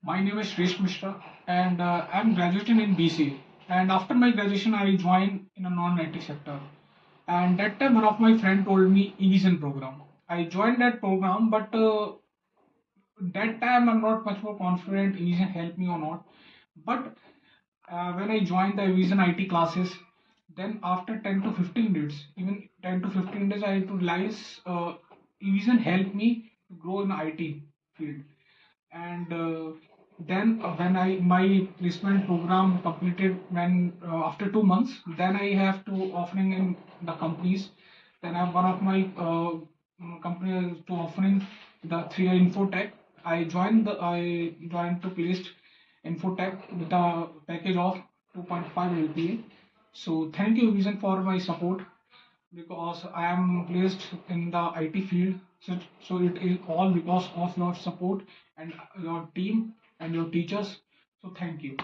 My name is Shresh Mishra, and I'm graduating in BCA. And after my graduation, I joined in a non-IT sector. And that time, one of my friend told me e-vision program. I joined that program, but that time I'm not much more confident e-vision helped me or not. But when I joined the e-vision IT classes, then after 10 to 15 days, even 10 to 15 days, I had to realize e-vision helped me to grow in IT field. And then when I my placement program completed, when after 2 months, then I have to offering in the companies. Then I'm one of my company to offering the 3 Infotech. I joined to placed Infotech with a package of 2.5 LPA. So thank you Vision for my support, because I am placed in the IT field. So it is all because of your support and your team and your teachers. So thank you.